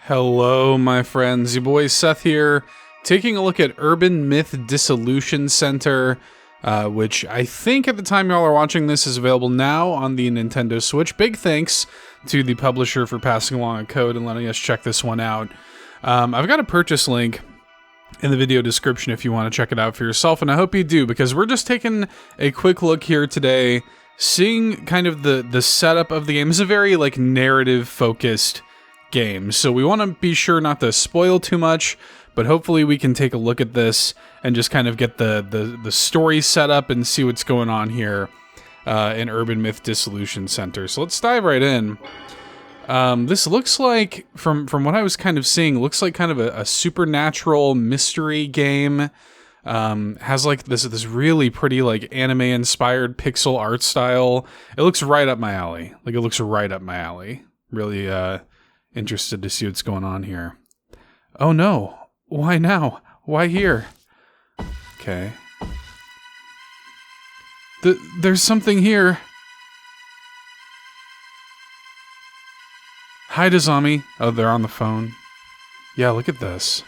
Hello, my friends. Your boy Seth here, taking a look at Urban Myth Dissolution Center, which I think at the time y'all are watching this is available now on the Nintendo Switch. Big thanks to the publisher for passing along a code and letting us check this one out. I've got a purchase link in the video description if you want to check it out for yourself, and I hope you do, because we're just taking a quick look here today, seeing kind of the setup of the game. It's a very narrative-focused game, so we want to be sure not to spoil too much, but hopefully we can take a look at this and just kind of get the story set up and see what's going on here in Urban Myth Dissolution Center. So let's dive right in. This looks like, from what I was kind of seeing, looks like kind of a supernatural mystery game. Has like this really pretty anime inspired pixel art style. It looks right up my alley. It looks right up my alley. Really interested to see what's going on here. Oh no, why now? Why here? Okay. There's something here. Hi, Dazami. Oh, they're on the phone. Yeah, look at this.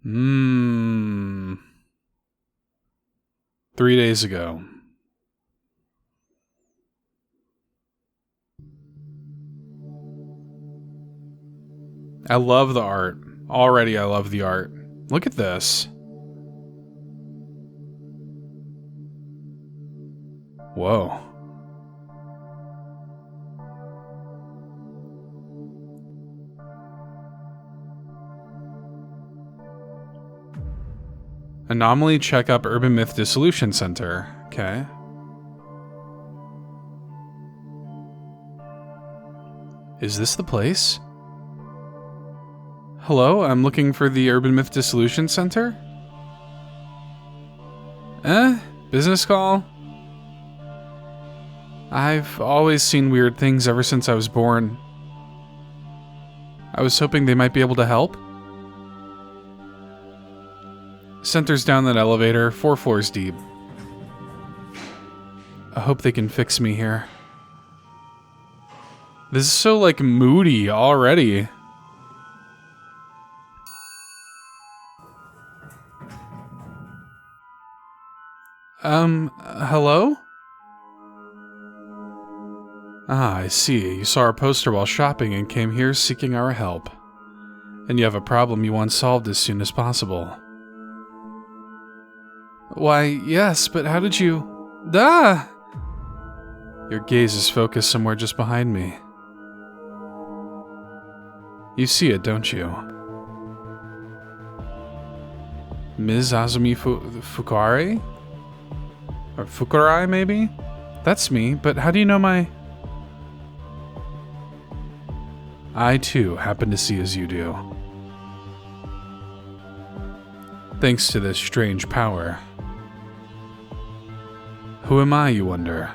Hmm. 3 days ago. I love the art. Already, I love the art. Look at this. Whoa. Anomaly checkup Urban Myth Dissolution Center. Okay. Is this the place? Hello, I'm looking for the Urban Myth Dissolution Center? Business call? I've always seen weird things ever since I was born. I was hoping they might be able to help. Center's down that elevator, 4 floors deep. I hope they can fix me here. This is so moody already. Hello? Ah, I see. You saw our poster while shopping and came here seeking our help. And you have a problem you want solved as soon as possible. Why, yes, but how did you... Ah! Your gaze is focused somewhere just behind me. You see it, don't you? Ms. Azumi Fukare? Or Fukurai, maybe? That's me, but how do you know my... I, too, happen to see as you do. Thanks to this strange power. Who am I, you wonder?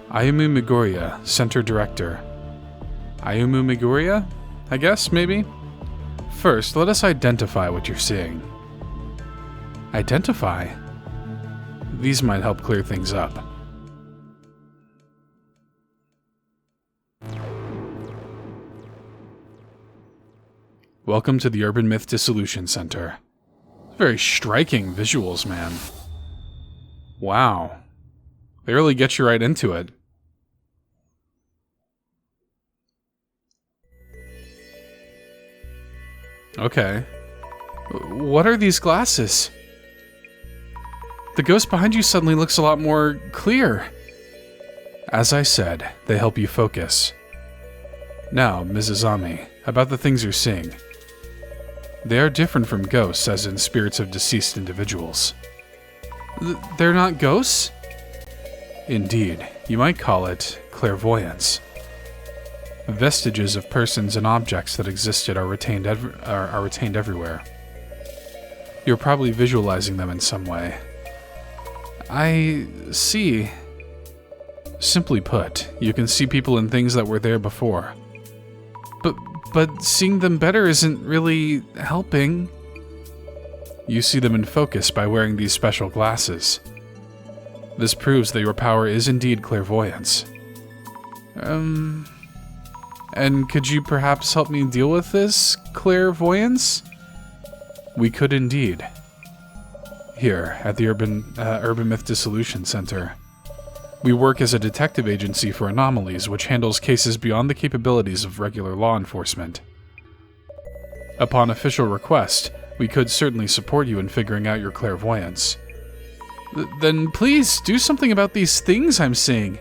Ayumu Miguria, Center Director. Ayumu Miguria? I guess, maybe? First, let us identify what you're seeing. Identify? These might help clear things up. Welcome to the Urban Myth Dissolution Center. Very striking visuals, man. Wow. They really get you right into it. Okay. What are these glasses? The ghost behind you suddenly looks a lot more clear. As I said, they help you focus. Now, Mrs. Ami, about the things you're seeing. They are different from ghosts, as in spirits of deceased individuals. They're not ghosts? Indeed, you might call it clairvoyance. Vestiges of persons and objects that existed are retained everywhere. You're probably visualizing them in some way. I see. Simply put, you can see people and things that were there before. But seeing them better isn't really helping. You see them in focus by wearing these special glasses. This proves that your power is indeed clairvoyance. And could you perhaps help me deal with this clairvoyance? We could indeed. Here, at the Urban Myth Dissolution Center. We work as a detective agency for anomalies, which handles cases beyond the capabilities of regular law enforcement. Upon official request, we could certainly support you in figuring out your clairvoyance. Then please, do something about these things I'm seeing.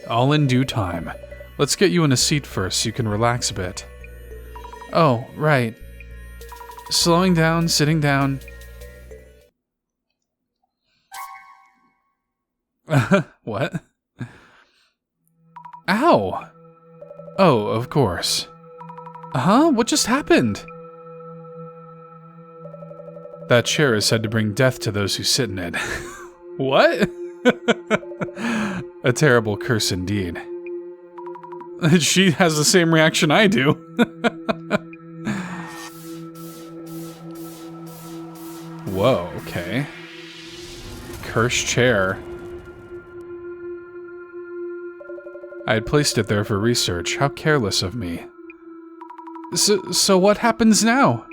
All in due time. Let's get you in a seat first so you can relax a bit. Oh, right. Slowing down, sitting down. What? Ow! Oh, of course. Huh? What just happened? That chair is said to bring death to those who sit in it. What? A terrible curse indeed. She has the same reaction I do. Whoa, okay. Cursed chair. I had placed it there for research. How careless of me. So what happens now?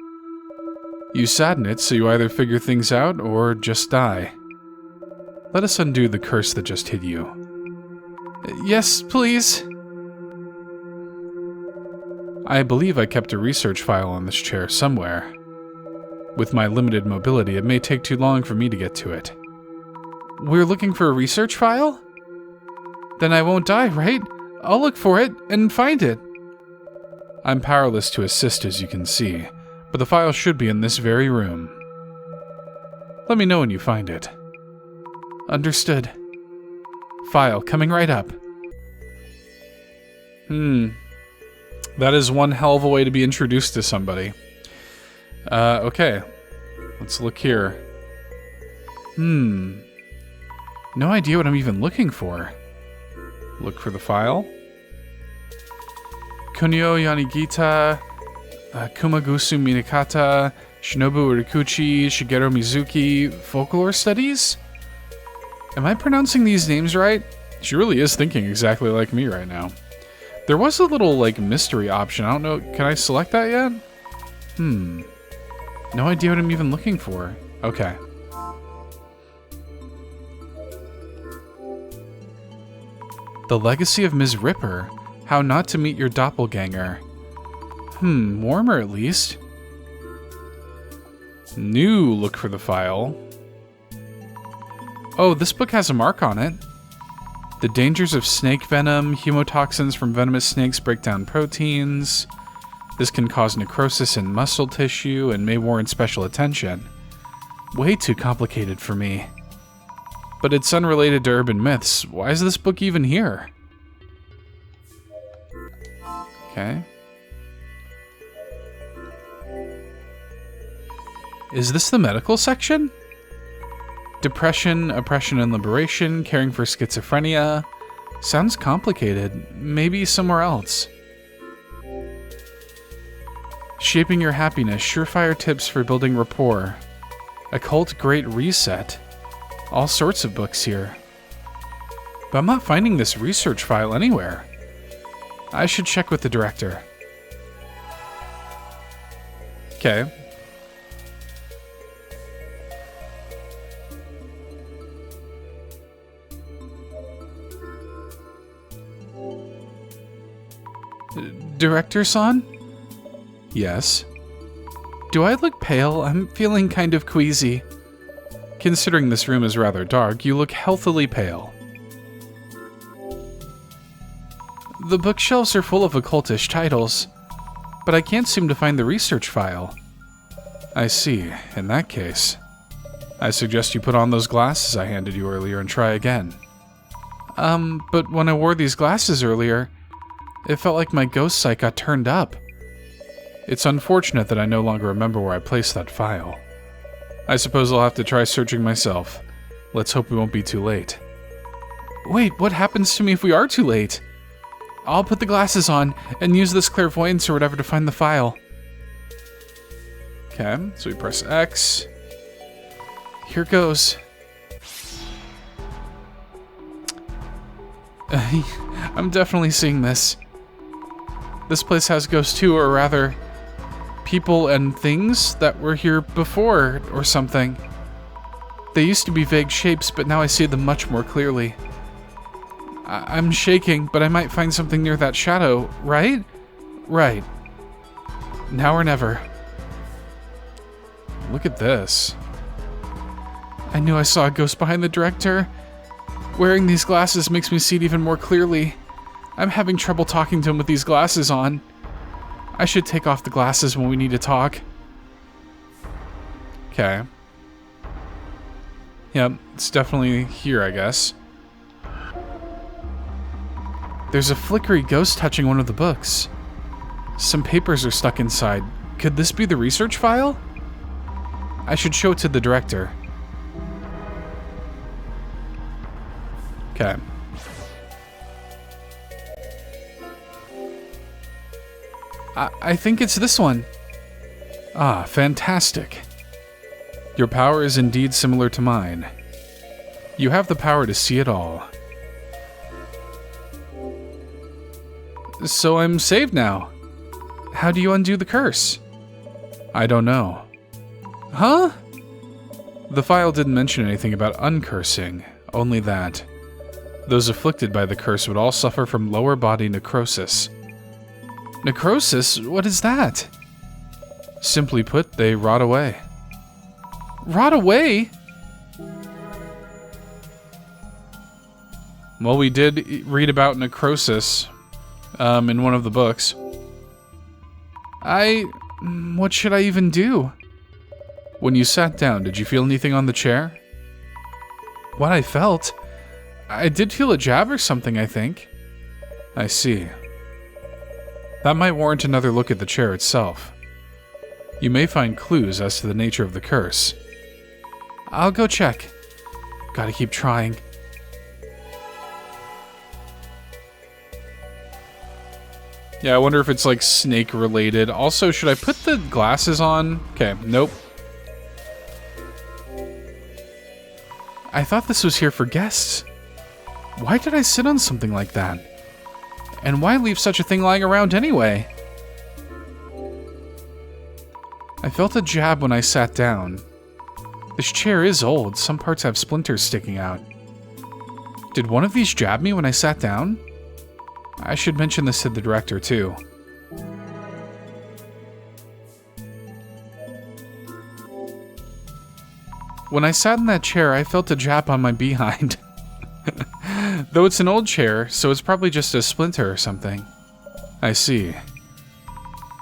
You sat in it, so you either figure things out or just die. Let us undo the curse that just hit you. Yes, please. I believe I kept a research file on this chair somewhere. With my limited mobility, it may take too long for me to get to it. We're looking for a research file? Then I won't die, right? I'll look for it and find it. I'm powerless to assist, as you can see, but the file should be in this very room. Let me know when you find it. Understood. File coming right up. That is one hell of a way to be introduced to somebody. Okay. Let's look here. No idea what I'm even looking for. Look for the file. Kunio Yanagita, Kumagusu Minakata, Shinobu Urikuchi, Shigeru Mizuki, Folklore Studies? Am I pronouncing these names right? She really is thinking exactly like me right now. There was a little, mystery option. I don't know. Can I select that yet? No idea what I'm even looking for. Okay. The Legacy of Ms. Ripper. How not to meet your doppelganger. Warmer at least. New look for the file. Oh, this book has a mark on it. The dangers of snake venom. Hemotoxins from venomous snakes break down proteins. This can cause necrosis in muscle tissue and may warrant special attention. Way too complicated for me. But it's unrelated to urban myths. Why is this book even here? Okay. Is this the medical section? Depression, oppression and liberation, caring for schizophrenia. Sounds complicated. Maybe somewhere else. Shaping your happiness, surefire tips for building rapport. Occult Great Reset. All sorts of books here. But I'm not finding this research file anywhere. I should check with the director. Okay. Director-san? Yes. Do I look pale? I'm feeling kind of queasy. Considering this room is rather dark, you look healthily pale. The bookshelves are full of occultish titles, but I can't seem to find the research file. I see. In that case, I suggest you put on those glasses I handed you earlier and try again. But when I wore these glasses earlier, it felt like my ghost sight got turned up. It's unfortunate that I no longer remember where I placed that file. I suppose I'll have to try searching myself. Let's hope we won't be too late. Wait, what happens to me if we are too late? I'll put the glasses on and use this clairvoyance or whatever to find the file. Okay, so we press X. Here goes. I'm definitely seeing this. This place has ghosts too, or rather, people and things that were here before, or something. They used to be vague shapes, but now I see them much more clearly. I'm shaking, but I might find something near that shadow, right? Right. Now or never. Look at this. I knew I saw a ghost behind the director. Wearing these glasses makes me see it even more clearly. I'm having trouble talking to him with these glasses on. I should take off the glasses when we need to talk. Okay. Yep, it's definitely here, I guess. There's a flickery ghost touching one of the books. Some papers are stuck inside. Could this be the research file? I should show it to the director. Okay. I think it's this one. Ah, fantastic. Your power is indeed similar to mine. You have the power to see it all. So I'm saved now. How do you undo the curse? I don't know. Huh? The file didn't mention anything about uncursing, only that those afflicted by the curse would all suffer from lower body necrosis. Necrosis? What is that? Simply put, they rot away. Rot away? Well, we did read about necrosis in one of the books. What should I even do? When you sat down, did you feel anything on the chair? What I felt? I did feel a jab or something, I think. I see. That might warrant another look at the chair itself. You may find clues as to the nature of the curse. I'll go check. Gotta keep trying. Yeah, I wonder if it's like snake related. Also, should I put the glasses on? Okay, nope. I thought this was here for guests. Why did I sit on something like that? And why leave such a thing lying around anyway? I felt a jab when I sat down. This chair is old. Some parts have splinters sticking out. Did one of these jab me when I sat down? I should mention this to the director, too. When I sat in that chair, I felt a jab on my behind. Though it's an old chair, so it's probably just a splinter or something. I see.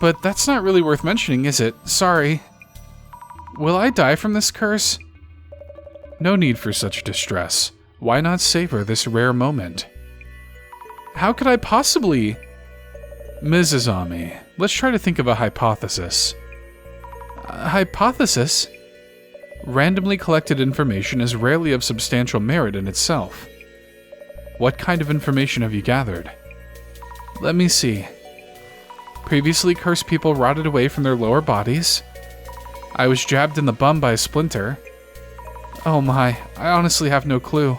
But that's not really worth mentioning, is it? Sorry. Will I die from this curse? No need for such distress. Why not savor this rare moment? How could I possibly? Ms. Azami, let's try to think of a hypothesis. A hypothesis? Randomly collected information is rarely of substantial merit in itself. What kind of information have you gathered? Let me see. Previously cursed people rotted away from their lower bodies. I was jabbed in the bum by a splinter. Oh my, I honestly have no clue.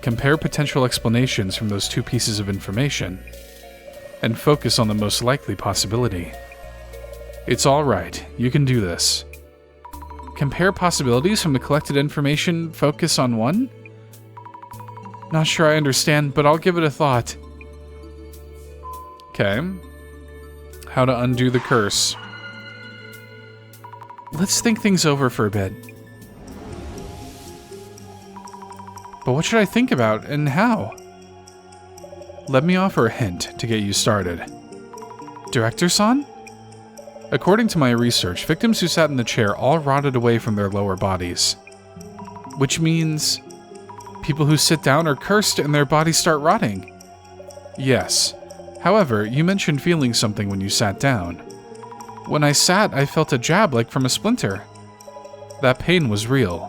Compare potential explanations from those two pieces of information, and focus on the most likely possibility. It's all right, you can do this. Compare possibilities from the collected information, focus on one? Not sure I understand, but I'll give it a thought. Okay. How to undo the curse. Let's think things over for a bit. But what should I think about, and how? Let me offer a hint to get you started. Director-san? According to my research, victims who sat in the chair all rotted away from their lower bodies. Which means people who sit down are cursed and their bodies start rotting. Yes. However, you mentioned feeling something when you sat down. When I sat, I felt a jab like from a splinter. That pain was real.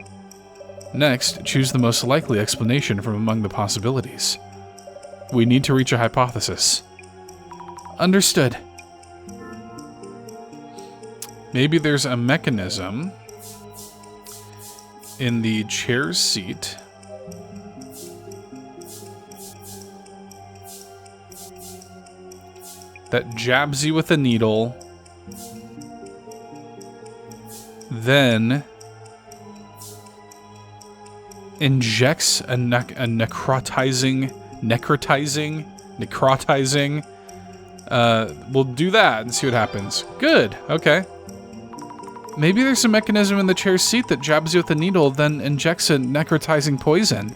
Next, choose the most likely explanation from among the possibilities. We need to reach a hypothesis. Understood. Maybe there's a mechanism in the chair's seat that jabs you with a needle, then injects a necrotizing. We'll do that and see what happens. Good, okay. Maybe there's a mechanism in the chair's seat that jabs you with a needle, then injects a necrotizing poison.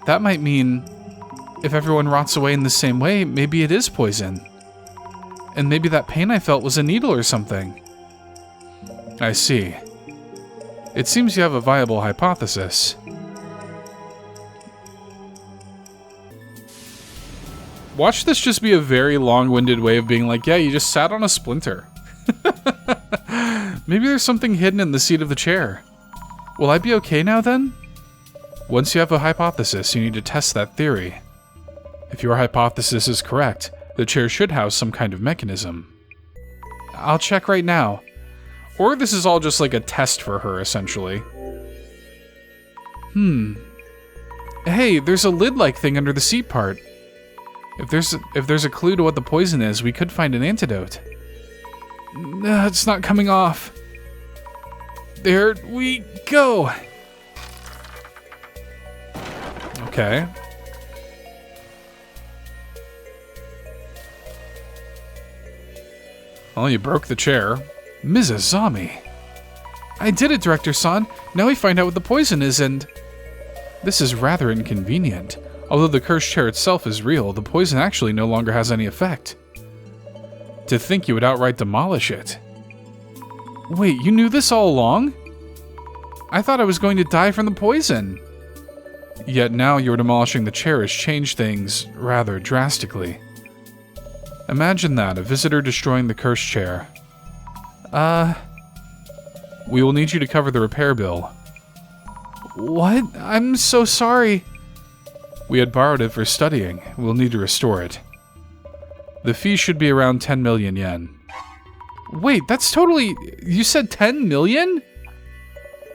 That might mean if everyone rots away in the same way, maybe it is poison. And maybe that pain I felt was a needle or something. I see. It seems you have a viable hypothesis. Watch this just be a very long-winded way of being like, yeah, you just sat on a splinter. Maybe there's something hidden in the seat of the chair. Will I be okay now then? Once you have a hypothesis, you need to test that theory. If your hypothesis is correct, the chair should house some kind of mechanism. I'll check right now. Or this is all just like a test for her, essentially. Hey, there's a lid-like thing under the seat part. If there's a clue to what the poison is, we could find an antidote. It's not coming off. There we go. Okay. Well, you broke the chair. Mrs. Zami. I did it, Director-san. Now we find out what the poison is and... This is rather inconvenient. Although the cursed chair itself is real, the poison actually no longer has any effect. To think you would outright demolish it. Wait, you knew this all along? I thought I was going to die from the poison. Yet now your demolishing the chair has changed things rather drastically. Imagine that, a visitor destroying the cursed chair. We will need you to cover the repair bill. What? I'm so sorry. We had borrowed it for studying. We'll need to restore it. The fee should be around 10 million yen. Wait, that's totally... You said 10 million?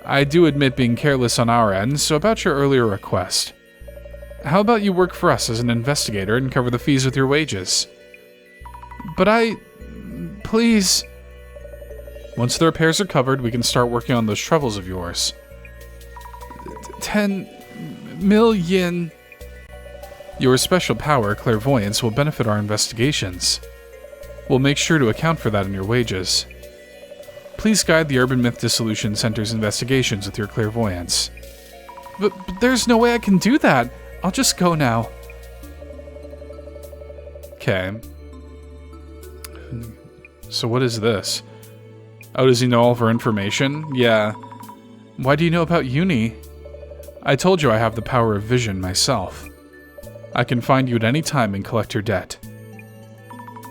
I do admit being careless on our end, so about your earlier request. How about you work for us as an investigator and cover the fees with your wages? But please... Once the repairs are covered, we can start working on those troubles of yours. 10 million... Your special power, clairvoyance, will benefit our investigations. We'll make sure to account for that in your wages. Please guide the Urban Myth Dissolution Center's investigations with your clairvoyance. But there's no way I can do that. I'll just go now. Okay. So what is this? Oh, does he know all of our information? Yeah. Why do you know about Uni? I told you I have the power of vision myself. I can find you at any time and collect your debt.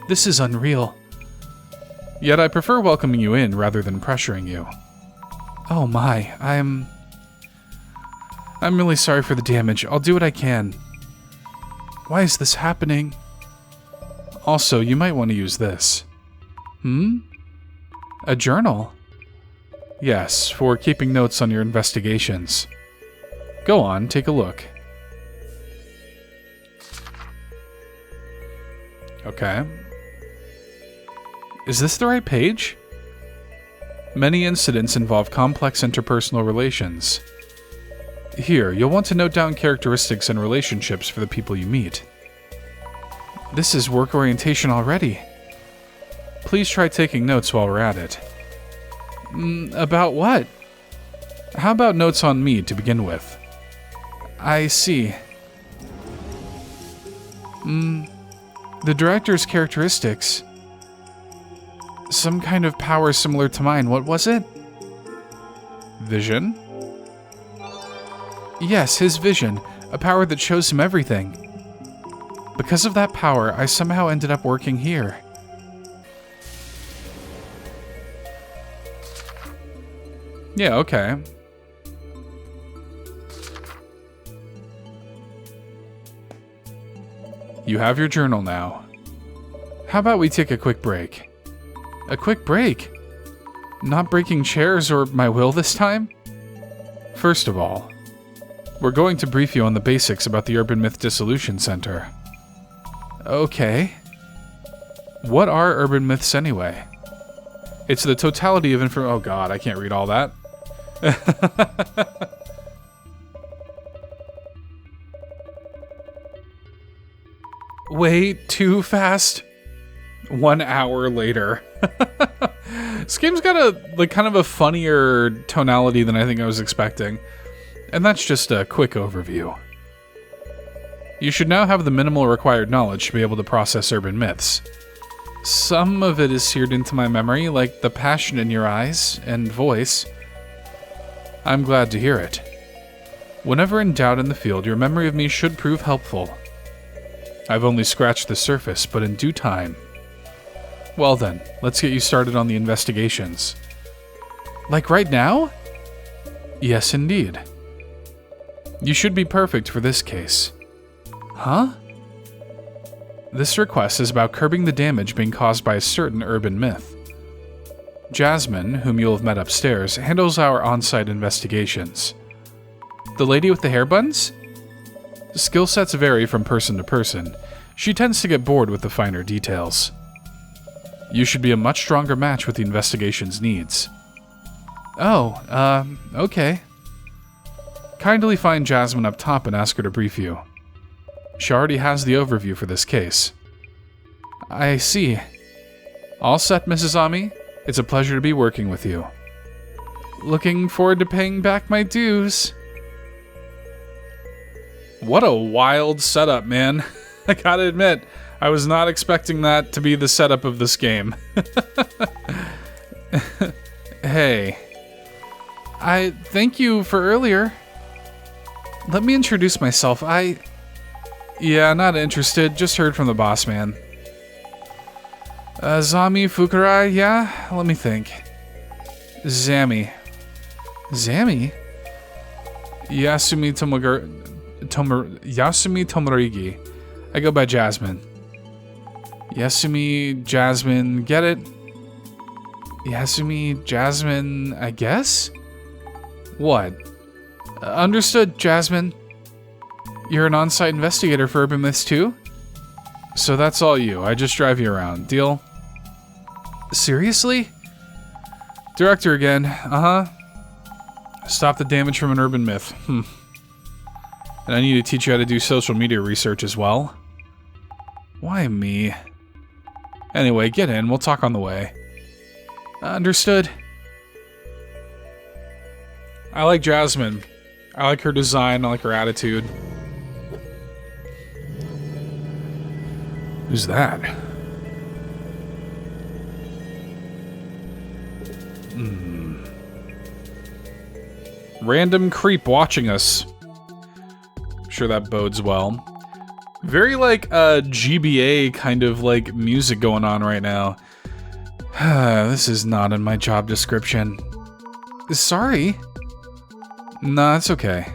This is unreal. Yet I prefer welcoming you in rather than pressuring you. Oh my, I'm really sorry for the damage. I'll do what I can. Why is this happening? Also, you might want to use this. A journal? Yes, for keeping notes on your investigations. Go on, take a look. Okay. Is this the right page? Many incidents involve complex interpersonal relations. Here, you'll want to note down characteristics and relationships for the people you meet. This is work orientation already. Please try taking notes while we're at it. About what? How about notes on me to begin with? I see. The director's characteristics. Some kind of power similar to mine. What was it? Vision? Yes, his vision. A power that shows him everything. Because of that power, I somehow ended up working here. Yeah, okay. You have your journal now. How about we take a quick break? A quick break? Not breaking chairs or my will this time? First of all, we're going to brief you on the basics about the Urban Myth Dissolution Center. Okay. What are urban myths anyway? It's the totality of oh god, I can't read all that. Wait, too fast. 1 hour later. This game's got a kind of a funnier tonality than I think I was expecting. And that's just a quick overview. You should now have the minimal required knowledge to be able to process urban myths. Some of it is seared into my memory, like the passion in your eyes and voice. I'm glad to hear it. Whenever in doubt in the field, your memory of me should prove helpful. I've only scratched the surface, but in due time. Well then, let's get you started on the investigations. Like right now? Yes, indeed. You should be perfect for this case. Huh? This request is about curbing the damage being caused by a certain urban myth. Jasmine, whom you'll have met upstairs, handles our on-site investigations. The lady with the hair buns? Skill sets vary from person to person. She tends to get bored with the finer details. You should be a much stronger match with the investigation's needs. Oh, okay. Kindly find Jasmine up top and ask her to brief you. She already has the overview for this case. I see. All set, Mrs. Ami. It's a pleasure to be working with you. Looking forward to paying back my dues. What a wild setup, man. I gotta admit, I was not expecting that to be the setup of this game. Hey. I thank you for earlier. Let me introduce myself. Yeah, not interested. Just heard from the boss man. Zami Fukurai, yeah? Let me think. Zami. Zami? Yasumi Tomorigi. I go by Jasmine. Yasumi, Jasmine, get it? Yasumi, Jasmine, I guess? What? Understood, Jasmine. You're an on-site investigator for urban myths too? So that's all you. I just drive you around. Deal? Seriously? Director again. Uh-huh. Stop the damage from an urban myth. And I need to teach you how to do social media research as well. Why me? Anyway, get in. We'll talk on the way. Understood. I like Jasmine. I like her design. I like her attitude. Who's that? Random creep watching us. I'm sure that bodes well. Very like GBA kind of like music going on right now. This is not in my job description. Sorry. Nah, it's okay.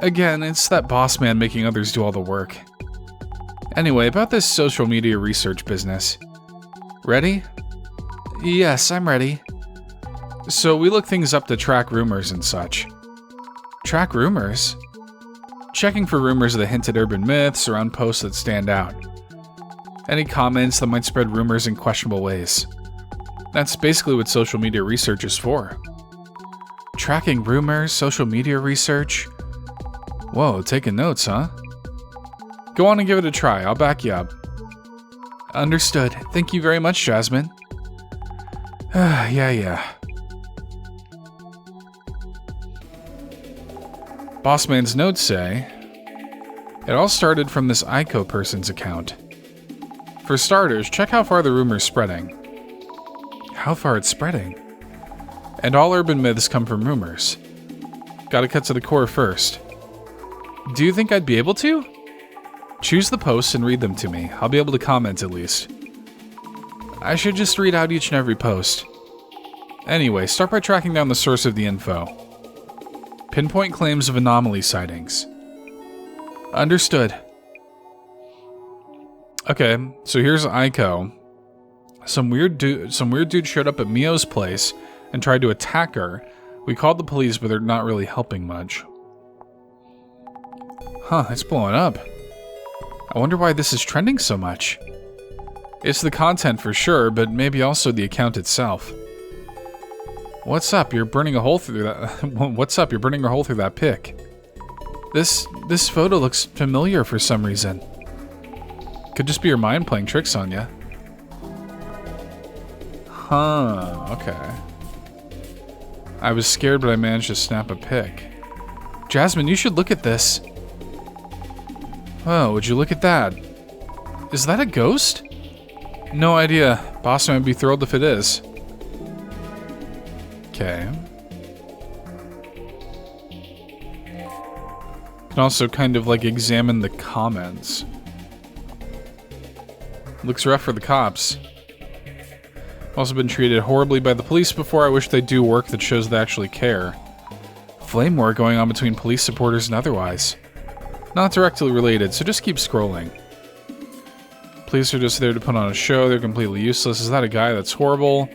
Again, it's that boss man making others do all the work. Anyway, about this social media research business. Ready? Yes, I'm ready. So we look things up to track rumors and such. Track rumors? Checking for rumors that hint at urban myths or on posts that stand out. Any comments that might spread rumors in questionable ways. That's basically what social media research is for. Tracking rumors, social media research. Whoa, taking notes, huh? Go on and give it a try. I'll back you up. Understood. Thank you very much, Jasmine. Yeah. Bossman's notes say, it all started from this Aiko person's account. For starters, check how far the rumor's spreading. How far it's spreading? And all urban myths come from rumors. Gotta cut to the core first. Do you think I'd be able to? Choose the posts and read them to me. I'll be able to comment at least. I should just read out each and every post. Anyway, start by tracking down the source of the info. Pinpoint claims of anomaly sightings. Understood. Okay, so here's Aiko. Some weird dude showed up at Mio's place and tried to attack her. We called the police, but they're not really helping much. Huh, it's blowing up. I wonder why this is trending so much. It's the content for sure, but maybe also the account itself. What's up? You're burning a hole through that. What's up? You're burning a hole through that pic. This photo looks familiar for some reason. Could just be your mind playing tricks on you. Huh, okay. I was scared, but I managed to snap a pic. Jasmine, you should look at this. Oh, would you look at that? Is that a ghost? No idea. Boss might be thrilled if it is. Okay. Can also kind of like examine the comments. Looks rough for the cops. Also been treated horribly by the police before. I wish they'd do work that shows they actually care. Flame war going on between police supporters and otherwise. Not directly related, so just keep scrolling. Police are just there to put on a show. They're completely useless. Is that a guy? That's horrible.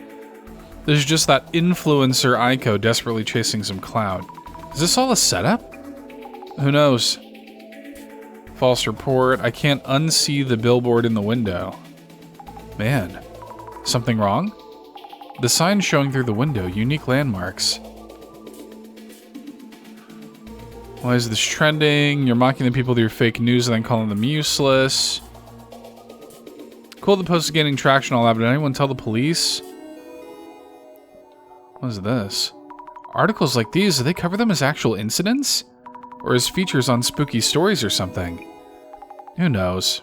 There's just that influencer Aiko desperately chasing some clout. Is this all a setup? Who knows? False report. I can't unsee the billboard in the window. Man. Something wrong? The sign showing through the window. Unique landmarks. Why is this trending? You're mocking the people with your fake news and then calling them useless. Cool, the post is gaining traction all that, but did anyone tell the police? What is this? Articles like these, do they cover them as actual incidents? Or as features on spooky stories or something? Who knows?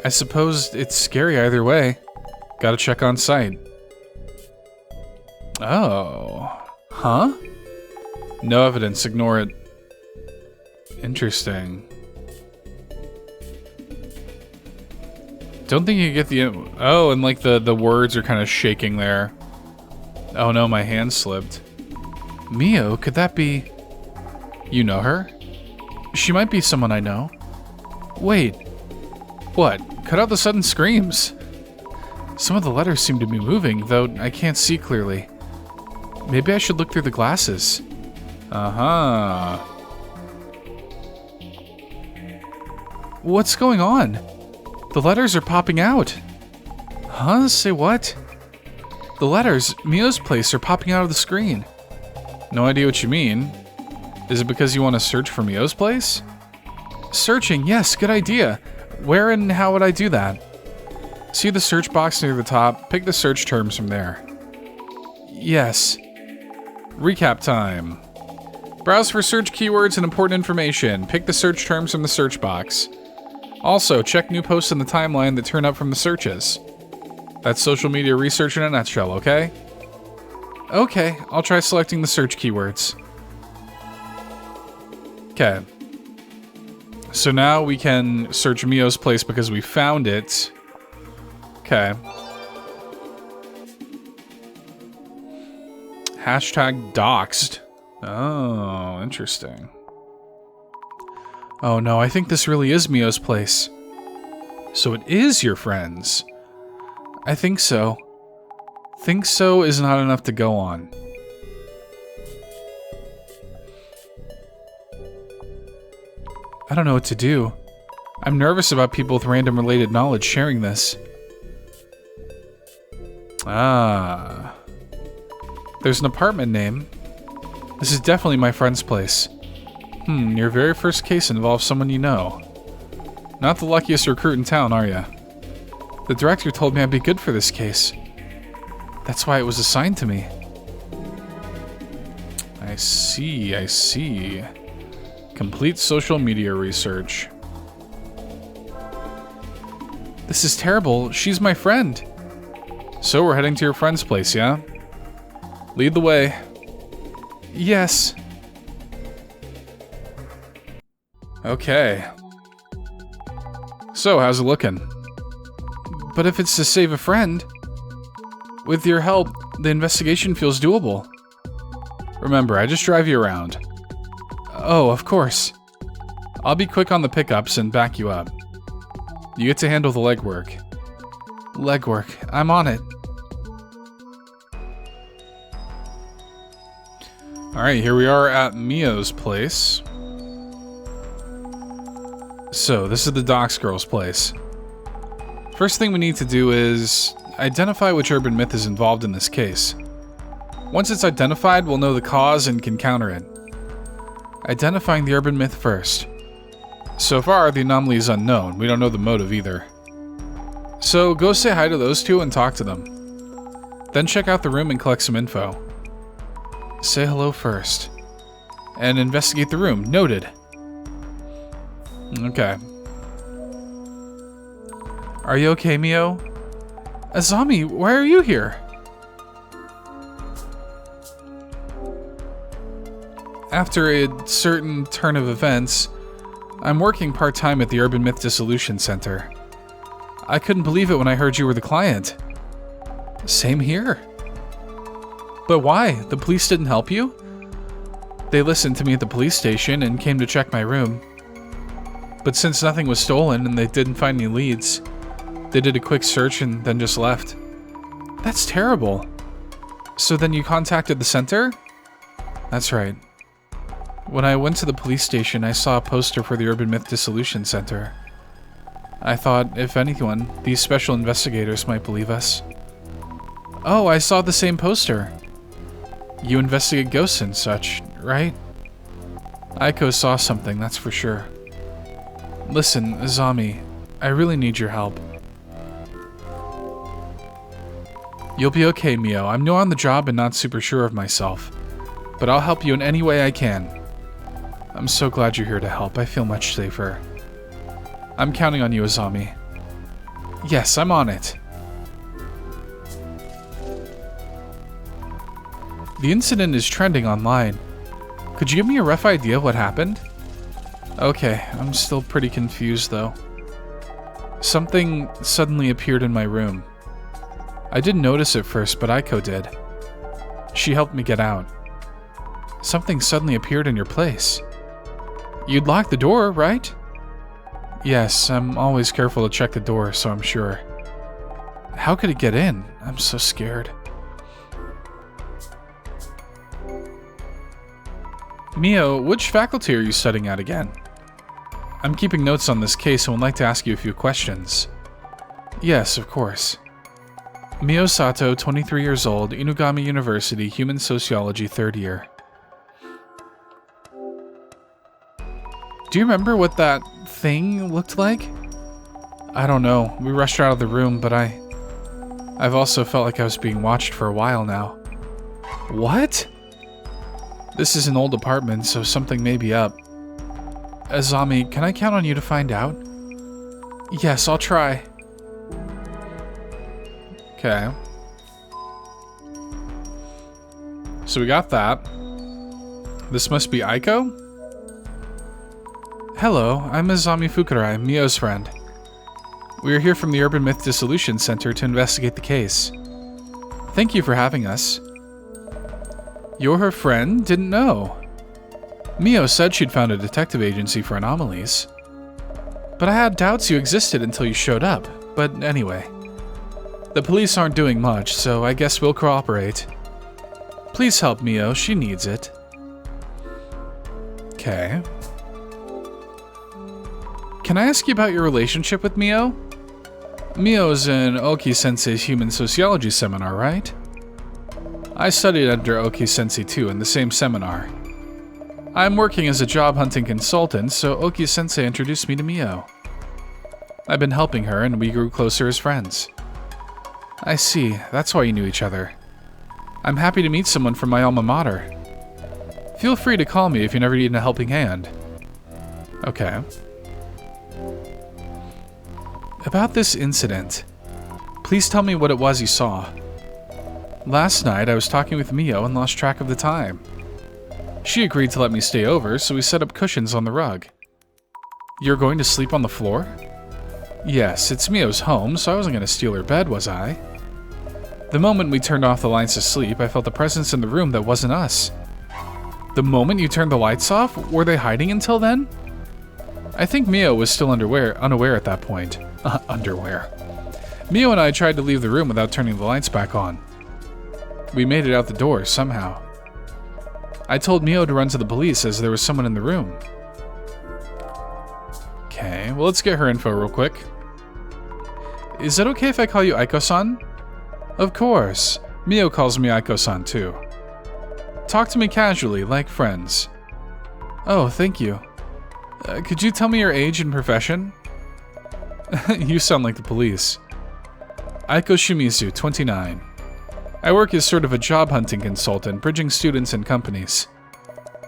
I suppose it's scary either way. Gotta check on site. Oh. Huh? No evidence, ignore it. Interesting. Don't think you get the... Oh, and like the words are kind of shaking there. Oh no, my hand slipped. Mio, could that be... You know her? She might be someone I know. Wait. What? Cut out the sudden screams. Some of the letters seem to be moving, though I can't see clearly. Maybe I should look through the glasses. Uh-huh. What's going on? The letters are popping out. Huh? Say what? The letters, Mio's place, are popping out of the screen. No idea what you mean. Is it because you want to search for Mio's place? Searching, yes, good idea. Where and how would I do that? See the search box near the top? Pick the search terms from there. Yes. Recap time. Browse for search keywords and important information. Pick the search terms from the search box. Also, check new posts in the timeline that turn up from the searches. That's social media research in a nutshell, okay? Okay, I'll try selecting the search keywords. Okay. So now we can search Mio's place because we found it. Okay. Hashtag doxed. Oh, interesting. Oh no, I think this really is Mio's place. So it is your friend's. I think so. Think so is not enough to go on. I don't know what to do. I'm nervous about people with random related knowledge sharing this. Ah. There's an apartment name. This is definitely my friend's place. Your very first case involves someone you know. Not the luckiest recruit in town, are ya? The director told me I'd be good for this case. That's why it was assigned to me. I see, I see. Complete social media research. This is terrible. She's my friend. So we're heading to your friend's place, yeah? Lead the way. Yes. Okay. So, how's it looking? But if it's to save a friend, with your help, the investigation feels doable. Remember, I just drive you around. Oh, of course. I'll be quick on the pickups and back you up. You get to handle the legwork. Legwork. I'm on it. Alright, here we are at Mio's place. So, this is the Docks Girl's place. First thing we need to do is identify which urban myth is involved in this case. Once it's identified, we'll know the cause and can counter it. Identifying the urban myth first. So far, the anomaly is unknown. We don't know the motive either. So, go say hi to those two and talk to them. Then check out the room and collect some info. Say hello first. And investigate the room. Noted. Okay. Are you okay, Mio? Azami, why are you here? After a certain turn of events, I'm working part-time at the Urban Myth Dissolution Center. I couldn't believe it when I heard you were the client. Same here. But why? The police didn't help you? They listened to me at the police station and came to check my room. But since nothing was stolen and they didn't find any leads, they did a quick search and then just left. That's terrible. So then you contacted the center? That's right. When I went to the police station, I saw a poster for the Urban Myth Dissolution Center. I thought, if anyone, these special investigators might believe us. Oh, I saw the same poster. You investigate ghosts and such, right? Aiko saw something, that's for sure. Listen, Azami, I really need your help. You'll be okay, Mio. I'm new on the job and not super sure of myself, but I'll help you in any way I can. I'm so glad you're here to help. I feel much safer. I'm counting on you, Azami. Yes, I'm on it. The incident is trending online. Could you give me a rough idea of what happened? Okay, I'm still pretty confused though. Something suddenly appeared in my room. I didn't notice it first, but Aiko did. She helped me get out. Something suddenly appeared in your place. You'd lock the door, right? Yes, I'm always careful to check the door, so I'm sure. How could it get in? I'm so scared. Mio, which faculty are you studying at again? I'm keeping notes on this case and would like to ask you a few questions. Yes, of course. Mio Sato, 23 years old, Inugami University, Human Sociology, 3rd year. Do you remember what that thing looked like? I don't know. We rushed her out of the room, but I've also felt like I was being watched for a while now. What? This is an old apartment, so something may be up. Azami, can I count on you to find out? Yes, I'll try. Okay. So we got that. This must be Aiko? Hello, I'm Azami Fukurai, Mio's friend. We are here from the Urban Myth Dissolution Center to investigate the case. Thank you for having us. You're her friend? Didn't know. Mio said she'd found a detective agency for anomalies. But I had doubts you existed until you showed up. But anyway. The police aren't doing much, so I guess we'll cooperate. Please help Mio, she needs it. Okay. Can I ask you about your relationship with Mio? Mio's in Oki-sensei's human sociology seminar, right? I studied under Oki-sensei too in the same seminar. I'm working as a job hunting consultant, so Oki-sensei introduced me to Mio. I've been helping her and we grew closer as friends. I see, that's why you knew each other. I'm happy to meet someone from my alma mater. Feel free to call me if you never need a helping hand. Okay. About this incident, please tell me what it was you saw. Last night, I was talking with Mio and lost track of the time. She agreed to let me stay over, so we set up cushions on the rug. You're going to sleep on the floor? Yes, it's Mio's home, so I wasn't going to steal her bed, was I? The moment we turned off the lights to sleep, I felt a presence in the room that wasn't us. The moment you turned the lights off, were they hiding until then? I think Mio was still unaware at that point. Underwear. Mio and I tried to leave the room without turning the lights back on. We made it out the door, somehow. I told Mio to run to the police as there was someone in the room. Okay, well, let's get her info real quick. Is it okay if I call you Aiko-san? Of course. Mio calls me Aiko-san too. Talk to me casually, like friends. Oh, thank you. Could you tell me your age and profession? You sound like the police. Aiko Shimizu, 29. I work as sort of a job hunting consultant, bridging students and companies.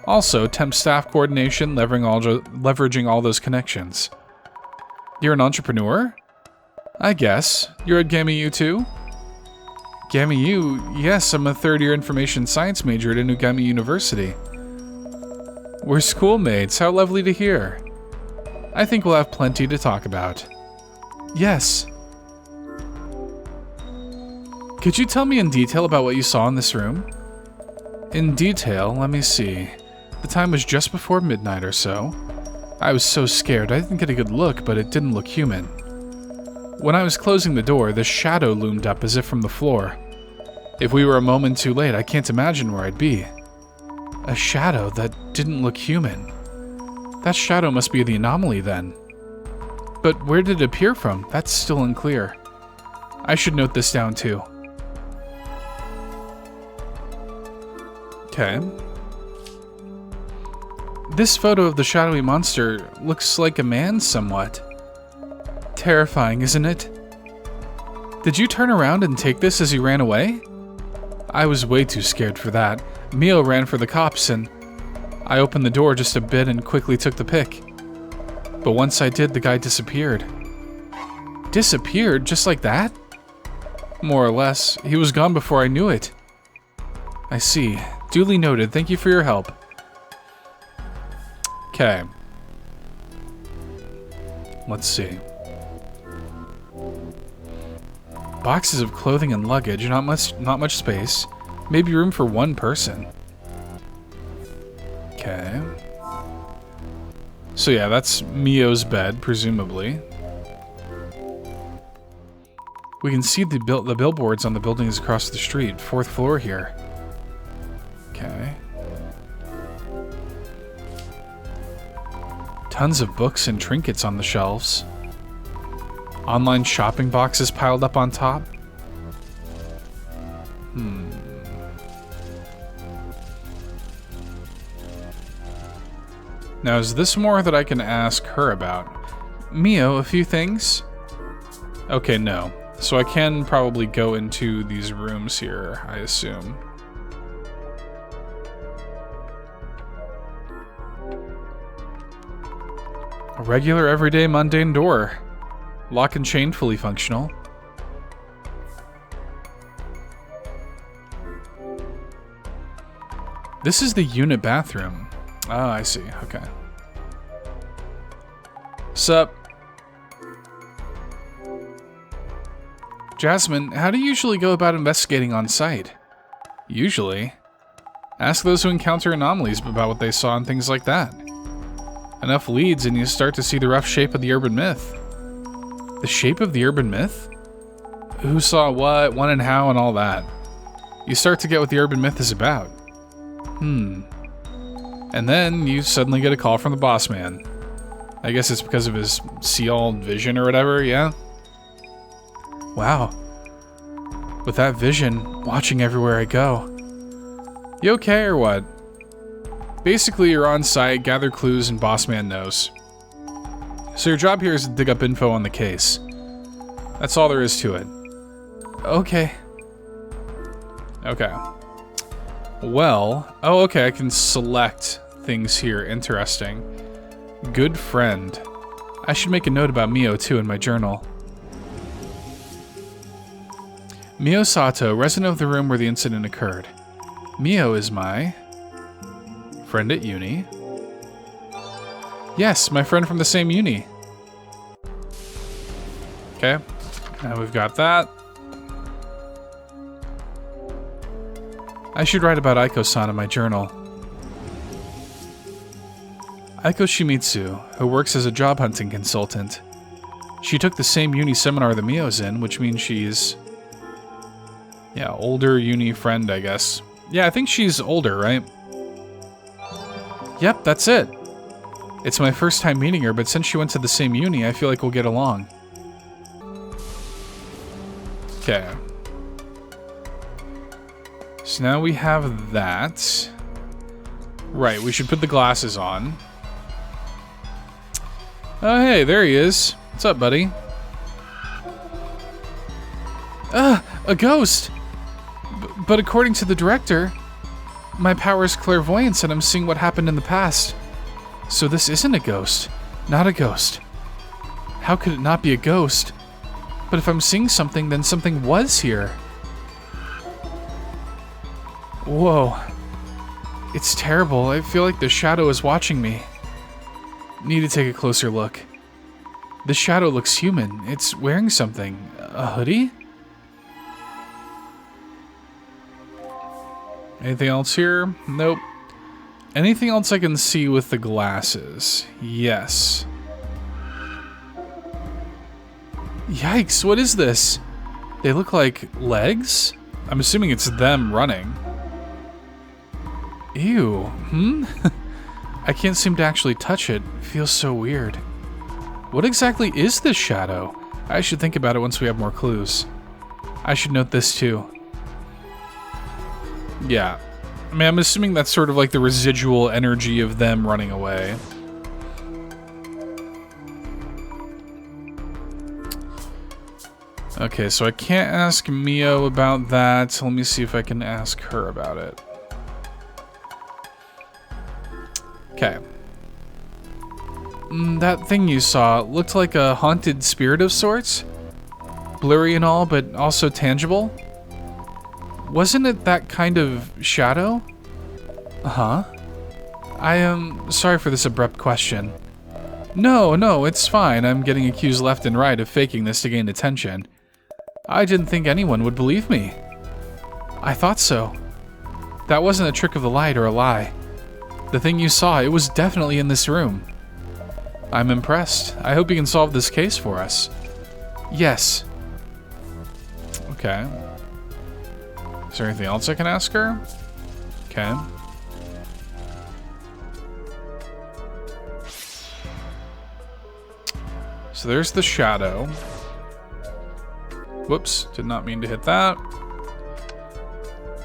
Also, temp staff coordination, leveraging all those connections. You're an entrepreneur? I guess. You're at GAMU too? GAMU? Yes, I'm a third-year information science major at Inugami University. We're schoolmates. How lovely to hear. I think we'll have plenty to talk about. Yes. Could you tell me in detail about what you saw in this room? In detail, let me see. The time was just before midnight or so. I was so scared I didn't get a good look, but it didn't look human. When I was closing the door, the shadow loomed up as if from the floor. If we were a moment too late, I can't imagine where I'd be. A shadow that didn't look human. That shadow must be the anomaly then. But where did it appear from? That's still unclear. I should note this down too. Okay. This photo of the shadowy monster looks like a man somewhat. Terrifying, isn't it? Did you turn around and take this as you ran away? I was way too scared for that. Mio ran for the cops and I opened the door just a bit and quickly took the pic. But once I did, the guy disappeared. Disappeared just like that? More or less. He was gone before I knew it. I see. Duly noted. Thank you for your help. Okay. Let's see. Boxes of clothing and luggage, not much space. Maybe room for one person. Okay. So yeah, that's Mio's bed, presumably. We can see the billboards on the buildings across the street. 4th floor here. Okay. Tons of books and trinkets on the shelves. Online shopping boxes piled up on top. Now, is this more that I can ask her about? Mio, a few things? Okay, no. So I can probably go into these rooms here, I assume. A regular, everyday, mundane door. Lock and chain, fully functional. This is the unit bathroom. Oh, I see. Okay. Sup? Jasmine, how do you usually go about investigating on site? Usually. Ask those who encounter anomalies about what they saw and things like that. Enough leads and you start to see the rough shape of the urban myth. The shape of the urban myth? Who saw what, when and how, and all that. You start to get what the urban myth is about. And then you suddenly get a call from the boss man. I guess it's because of his see-all vision or whatever, yeah? Wow. With that vision, watching everywhere I go. You okay or what? Basically, you're on site, gather clues, and boss man knows. So your job here is to dig up info on the case. That's all there is to it. Okay. Okay. Well, oh, okay, I can select things here. Interesting. Good friend. I should make a note about Mio, too, in my journal. Mio Sato, resident of the room where the incident occurred. Mio is my friend at uni. Yes, my friend from the same uni. Okay, now we've got that. I should write about Aiko-san in my journal. Aiko Shimizu, who works as a job hunting consultant. She took the same uni seminar that Mio's in, which means she's... yeah, older uni friend, I guess. Yeah, I think she's older, right? Yep, that's it. It's my first time meeting her, but since she went to the same uni, I feel like we'll get along. Okay. So now we have that. Right, we should put the glasses on. Oh, hey, there he is. What's up, buddy? A ghost! But according to the director, my power is clairvoyance and I'm seeing what happened in the past. So this isn't a ghost. Not a ghost. How could it not be a ghost? But if I'm seeing something, then something was here. Whoa. It's terrible. I feel like the shadow is watching me. Need to take a closer look. The shadow looks human. It's wearing something. A hoodie? Anything else here? Nope. Anything else I can see with the glasses? Yes. Yikes, what is this? They look like legs? I'm assuming it's them running. Ew. I can't seem to actually touch it. It feels so weird. What exactly is this shadow? I should think about it once we have more clues. I should note this too. Yeah. I mean, I'm assuming that's sort of like the residual energy of them running away. Okay, so I can't ask Mio about that. Let me see if I can ask her about it. Okay. That thing you saw looked like a haunted spirit of sorts. Blurry and all, but also tangible. Wasn't it that kind of shadow? Uh-huh. I am sorry for this abrupt question. No, it's fine. I'm getting accused left and right of faking this to gain attention. I didn't think anyone would believe me. I thought so. That wasn't a trick of the light or a lie. The thing you saw, it was definitely in this room. I'm impressed. I hope you can solve this case for us. Yes. Okay. Is there anything else I can ask her? Okay. So there's the shadow. Whoops, did not mean to hit that.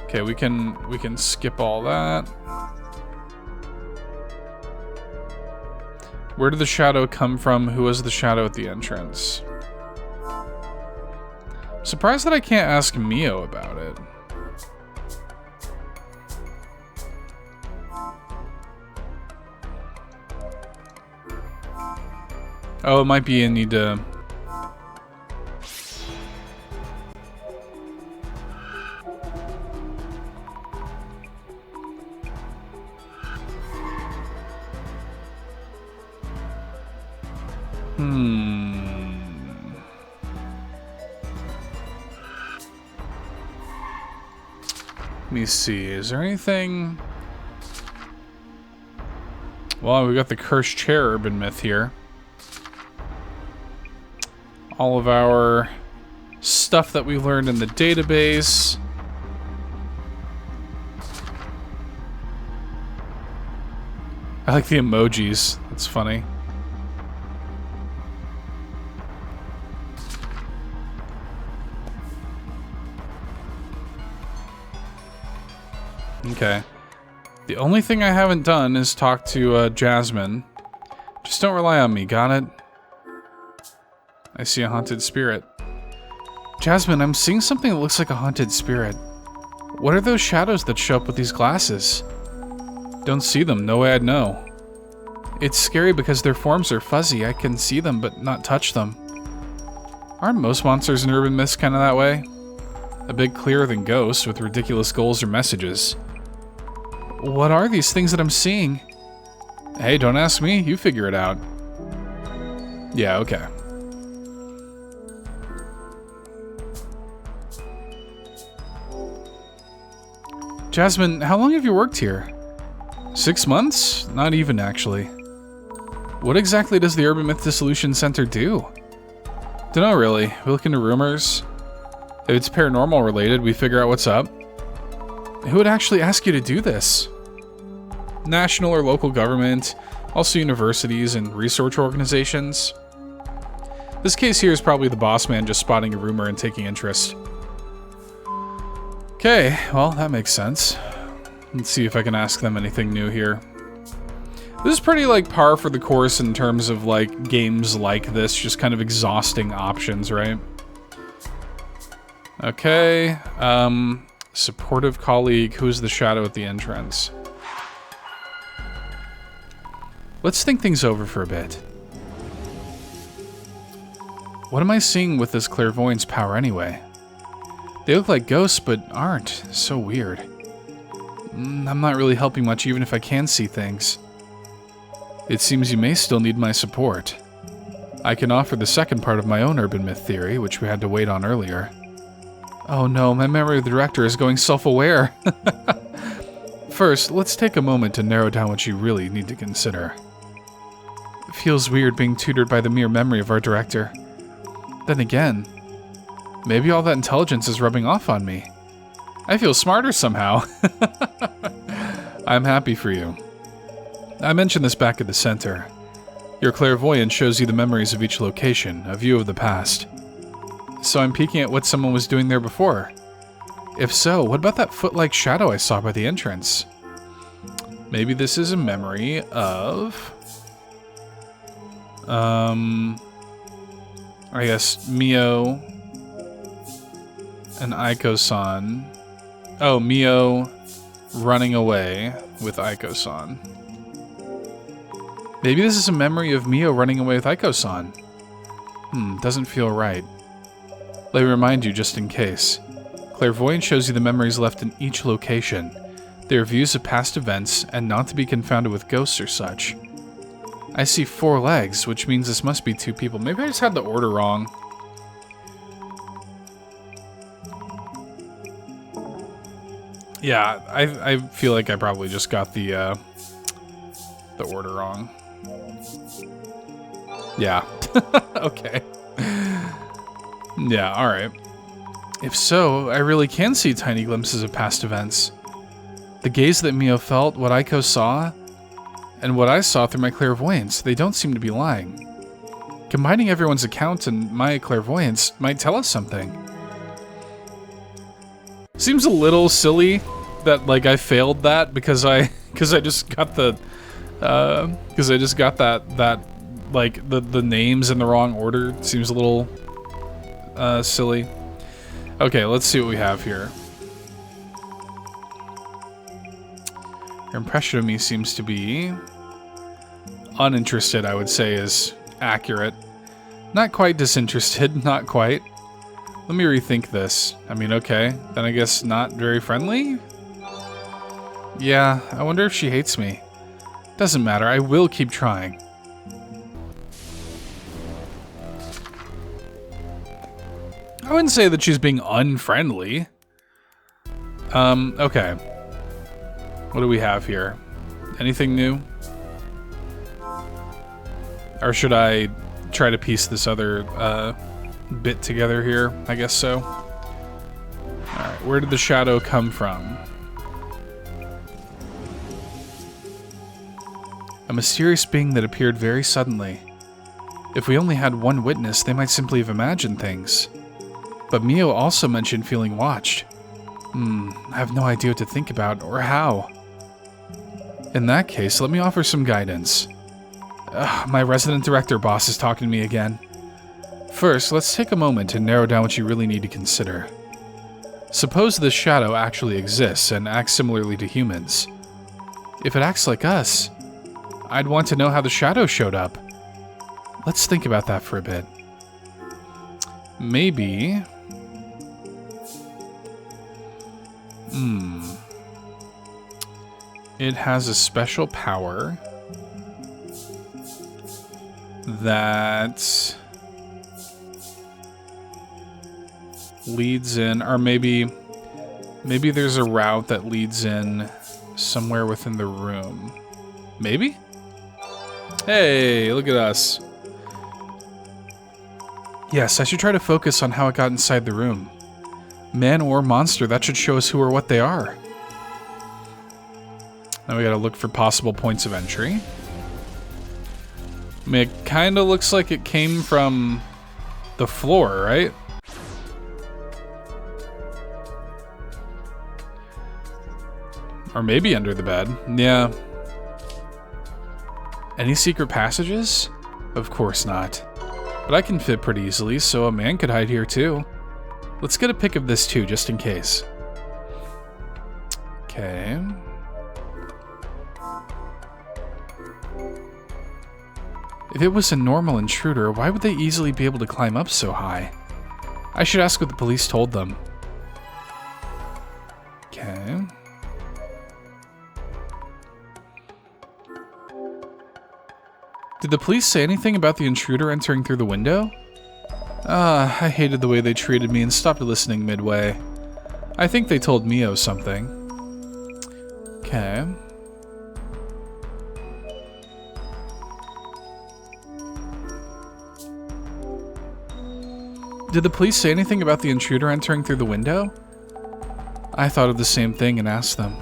Okay, we can skip all that. Where did the shadow come from? Who was the shadow at the entrance? Surprised that I can't ask Mio about it. Oh, it might be a need to... Let me see, is there anything... Well, we got the cursed chair urban myth here. All of our stuff that we learned in the database. I like the emojis. That's funny. Okay. The only thing I haven't done is talk to Jasmine. Just don't rely on me, got it? I see a haunted spirit. Jasmine, I'm seeing something that looks like a haunted spirit. What are those shadows that show up with these glasses? Don't see them, no way I'd know. It's scary because their forms are fuzzy. I can see them but not touch them. Aren't most monsters in urban myths kind of that way? A bit clearer than ghosts with ridiculous goals or messages. What are these things that I'm seeing? Hey, don't ask me. You figure it out. Yeah, okay. Jasmine, how long have you worked here? 6 months? Not even, actually. What exactly does the Urban Myth Dissolution Center do? Dunno, really. We look into rumors. If it's paranormal related, we figure out what's up. Who would actually ask you to do this? national or local government, also universities and research organizations. This case here is probably the boss man just spotting a rumor and taking interest. Okay, well, that makes sense. Let's see if I can ask them anything new here. This is pretty, like, par for the course in terms of, like, games like this, just kind of exhausting options, right? Okay, supportive colleague, who's the shadow at the entrance? Let's think things over for a bit. What am I seeing with this clairvoyance power anyway? They look like ghosts, but aren't. So weird. I'm not really helping much even if I can see things. It seems you may still need my support. I can offer the second part of my own urban myth theory, which we had to wait on earlier. Oh no, my memory of the director is going self-aware. First, let's take a moment to narrow down what you really need to consider. It feels weird being tutored by the mere memory of our director. Then again, maybe all that intelligence is rubbing off on me. I feel smarter somehow. I'm happy for you. I mentioned this back at the center. Your clairvoyance shows you the memories of each location, a view of the past. So I'm peeking at what someone was doing there before. If so, what about that foot-like shadow I saw by the entrance? Maybe this is a memory of... I guess Mio and Aiko-san. Oh, Mio running away with Aiko-san. Maybe this is a memory of Mio running away with Aiko-san. Doesn't feel right. Let me remind you just in case. Clairvoyance shows you the memories left in each location. They are views of past events and not to be confounded with ghosts or such. I see 4 legs, which means this must be 2 people. Maybe I just had the order wrong. Yeah, I feel like I probably just got the order wrong. Yeah. Okay. Yeah, alright. If so, I really can see tiny glimpses of past events. The gaze that Mio felt, what Aiko saw, and what I saw through my clairvoyance, they don't seem to be lying. Combining everyone's account and my clairvoyance might tell us something. Seems a little silly that, like, I failed that because I just got the like the names in the wrong order. Seems a little silly. Okay, let's see what we have here. Your impression of me seems to be uninterested, I would say is accurate. Not quite disinterested, not quite. Let me rethink this. I mean, okay, then I guess not very friendly? Yeah, I wonder if she hates me. Doesn't matter, I will keep trying. I wouldn't say that she's being unfriendly. Okay. What do we have here? Anything new? Or should I try to piece this other bit together here? I guess so. Alright, where did the shadow come from? A mysterious being that appeared very suddenly. If we only had one witness, they might simply have imagined things. But Mio also mentioned feeling watched. I have no idea what to think about, or how. In that case, let me offer some guidance. My resident director boss is talking to me again. First, let's take a moment to narrow down what you really need to consider. Suppose this shadow actually exists and acts similarly to humans. If it acts like us, I'd want to know how the shadow showed up. Let's think about that for a bit. Maybe... It has a special power that leads in, or maybe there's a route that leads in somewhere within the room. Maybe? Hey, look at us. Yes, I should try to focus on how it got inside the room. Man or monster, that should show us who or what they are. Now we gotta look for possible points of entry. I mean, it kinda looks like it came from the floor, right? Or maybe under the bed. Yeah. Any secret passages? Of course not. But I can fit pretty easily, so a man could hide here too. Let's get a pic of this too, just in case. Okay. If it was a normal intruder, why would they easily be able to climb up so high? I should ask what the police told them. Okay. Did the police say anything about the intruder entering through the window? I hated the way they treated me and stopped listening midway. I think they told Mio something. Okay. Did the police say anything about the intruder entering through the window? I thought of the same thing and asked them.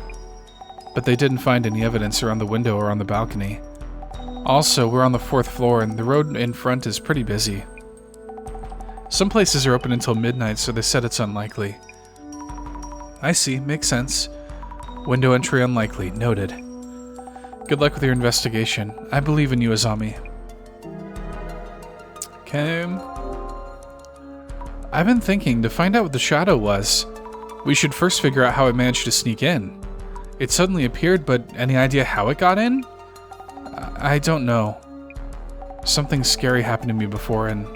But they didn't find any evidence around the window or on the balcony. Also, we're on the 4th floor and the road in front is pretty busy. Some places are open until midnight, so they said it's unlikely. I see, makes sense. Window entry unlikely, noted. Good luck with your investigation. I believe in you, Azami. Okay. I've been thinking, to find out what the shadow was, we should first figure out how it managed to sneak in. It suddenly appeared, but any idea how it got in? I don't know. Something scary happened to me before, and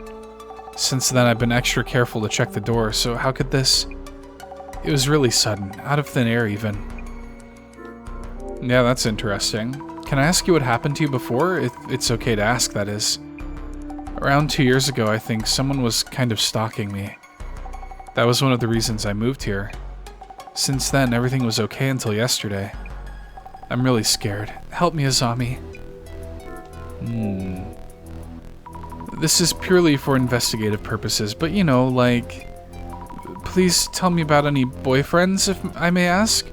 since then I've been extra careful to check the door, so how could this... It was really sudden, out of thin air even. Yeah, that's interesting. Can I ask you what happened to you before? It's okay to ask, that is. Around 2 years ago, I think, someone was kind of stalking me. That was one of the reasons I moved here. Since then, everything was okay until yesterday. I'm really scared. Help me, Azami. This is purely for investigative purposes, but you know, like... Please tell me about any boyfriends, if I may ask?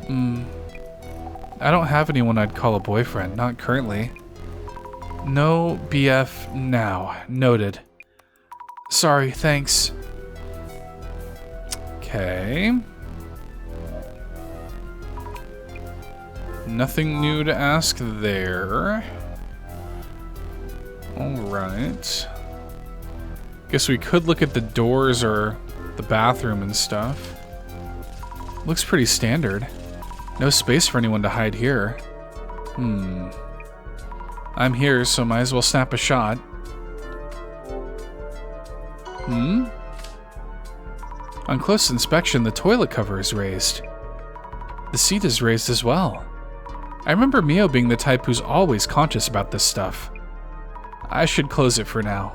I don't have anyone I'd call a boyfriend, not currently. No BF now. Noted. Sorry, thanks. Okay. Nothing new to ask there. Alright. Guess we could look at the doors or the bathroom and stuff. Looks pretty standard. No space for anyone to hide here. I'm here, so might as well snap a shot. On close inspection, the toilet cover is raised. The seat is raised as well. I remember Mio being the type who's always conscious about this stuff. I should close it for now.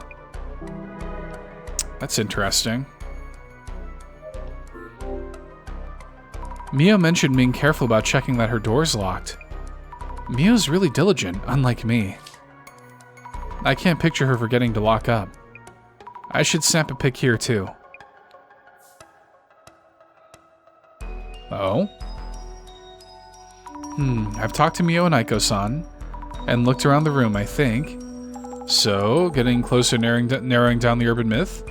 That's interesting. Mio mentioned being careful about checking that her door's locked. Mio's really diligent, unlike me. I can't picture her forgetting to lock up. I should snap a pic here too. Oh? I've talked to Mio and Aiko-san, and looked around the room, I think. So, getting closer, narrowing down the urban myth?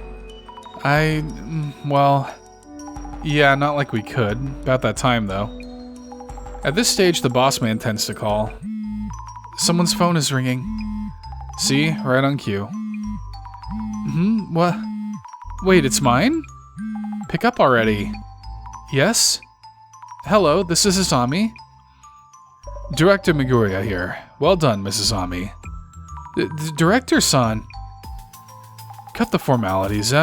Well... Yeah, not like we could. About that time, though. At this stage, the boss man tends to call. Someone's phone is ringing. See? Right on cue. What? Wait, it's mine? Pick up already. Yes? Hello, this is Azami. Director Miguria here. Well done, Mrs. Azami. Director-san. Cut the formalities,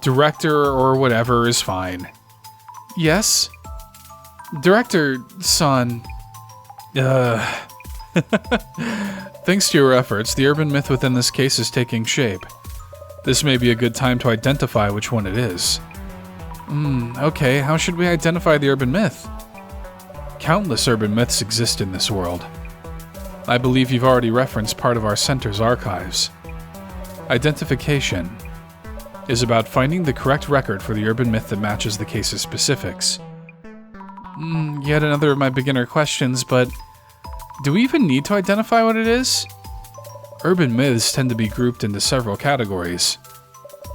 Director or whatever is fine. Yes? Director-san. Thanks to your efforts, the urban myth within this case is taking shape. This may be a good time to identify which one it is. Okay, how should we identify the urban myth? Countless urban myths exist in this world. I believe you've already referenced part of our center's archives. Identification is about finding the correct record for the urban myth that matches the case's specifics. Yet another of my beginner questions, but do we even need to identify what it is? Urban myths tend to be grouped into several categories.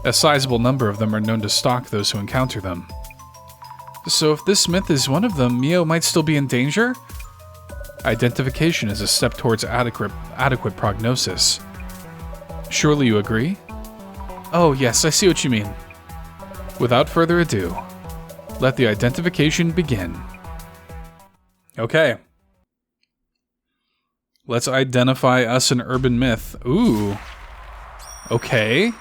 A sizable number of them are known to stalk those who encounter them. So if this myth is one of them, Mio might still be in danger? Identification is a step towards adequate prognosis. Surely you agree? Oh yes, I see what you mean. Without further ado, let the identification begin. Okay. Let's identify us an urban myth. Ooh. Okay.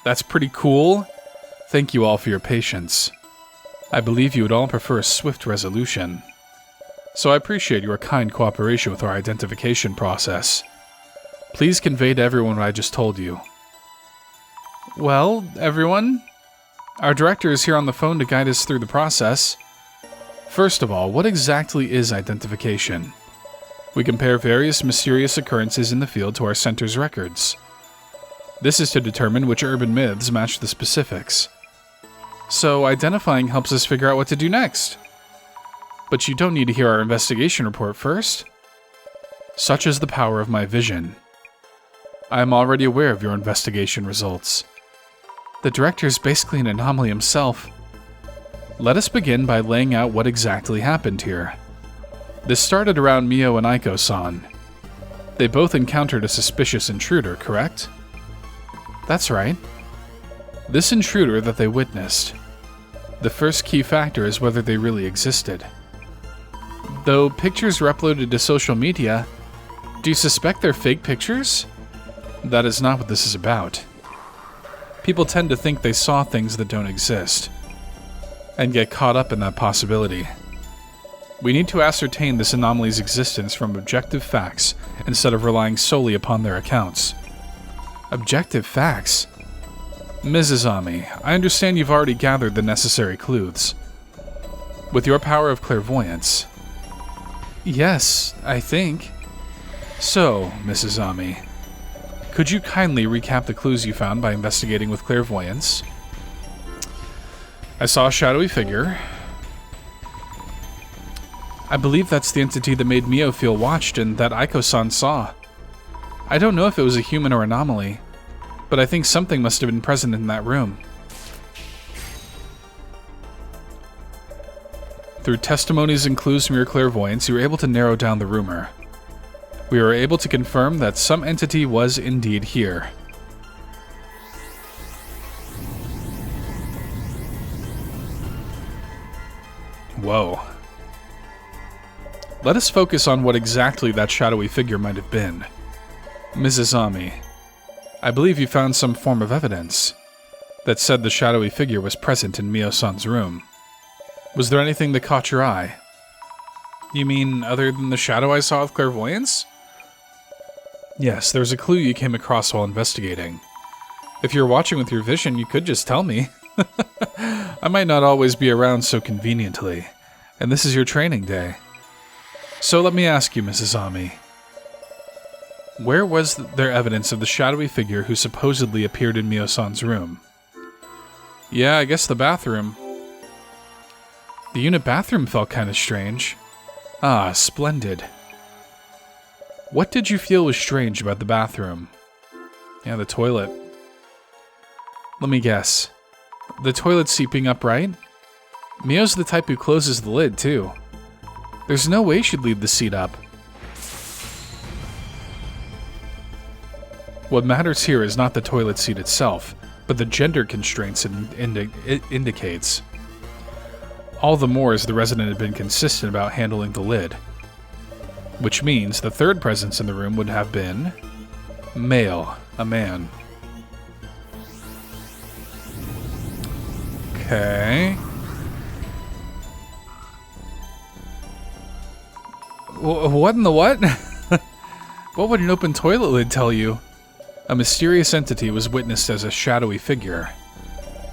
That's pretty cool. Thank you all for your patience. I believe you would all prefer a swift resolution. So I appreciate your kind cooperation with our identification process. Please convey to everyone what I just told you. Well, everyone, our director is here on the phone to guide us through the process. First of all, what exactly is identification? We compare various mysterious occurrences in the field to our center's records. This is to determine which urban myths match the specifics. So identifying helps us figure out what to do next. But you don't need to hear our investigation report first. Such is the power of my vision. I am already aware of your investigation results. The director is basically an anomaly himself. Let us begin by laying out what exactly happened here. This started around Mio and Aiko-san. They both encountered a suspicious intruder, correct? That's right. This intruder that they witnessed. The first key factor is whether they really existed. Though pictures were uploaded to social media, do you suspect they're fake pictures? That is not what this is about. People tend to think they saw things that don't exist, and get caught up in that possibility. We need to ascertain this anomaly's existence from objective facts instead of relying solely upon their accounts. Objective facts? Mrs. Ami, I understand you've already gathered the necessary clues. With your power of clairvoyance. Yes, I think. So, Mrs. Ami, could you kindly recap the clues you found by investigating with clairvoyance? I saw a shadowy figure. I believe that's the entity that made Mio feel watched and that Aiko-san saw. I don't know if it was a human or anomaly, but I think something must have been present in that room. Through testimonies and clues from your clairvoyance, you were able to narrow down the rumor. We were able to confirm that some entity was indeed here. Whoa. Let us focus on what exactly that shadowy figure might have been. Mrs. Ami, I believe you found some form of evidence that said the shadowy figure was present in Mio-san's room. Was there anything that caught your eye? You mean other than the shadow I saw with clairvoyance? Yes, there was a clue you came across while investigating. If you're watching with your vision, you could just tell me. I might not always be around so conveniently, and this is your training day. So let me ask you, Mrs. Ami. Where was there evidence of the shadowy figure who supposedly appeared in Mio-san's room? Yeah, I guess the bathroom. The unit bathroom felt kind of strange. Ah, splendid. What did you feel was strange about the bathroom? Yeah, the toilet. Let me guess. The toilet seeping upright? Mio's the type who closes the lid, too. There's no way she'd leave the seat up. What matters here is not the toilet seat itself, but the gender constraints it indicates. All the more as the resident had been consistent about handling the lid. Which means the third presence in the room would have been male, a man. Okay. What in the what? What would an open toilet lid tell you? A mysterious entity was witnessed as a shadowy figure.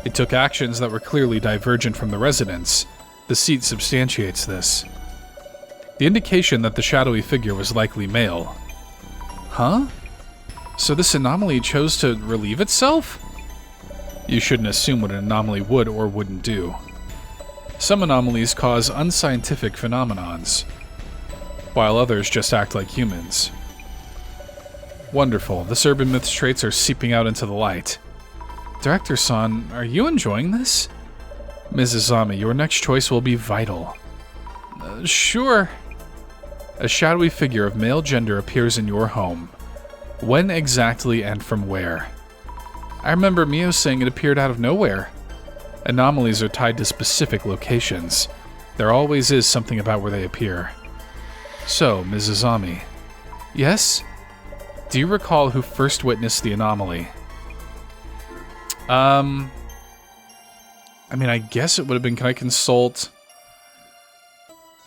It took actions that were clearly divergent from the residents. The seat substantiates this. The indication that the shadowy figure was likely male. Huh? So this anomaly chose to relieve itself? You shouldn't assume what an anomaly would or wouldn't do. Some anomalies cause unscientific phenomenons, while others just act like humans. Wonderful. This urban myth's traits are seeping out into the light. Director-san, are you enjoying this? Mrs. Zami, your next choice will be vital. Sure. A shadowy figure of male gender appears in your home. When exactly and from where? I remember Mio saying it appeared out of nowhere. Anomalies are tied to specific locations. There always is something about where they appear. So, Mrs. Zami. Yes? Do you recall who first witnessed the anomaly? I mean, I guess it would have been, can I consult?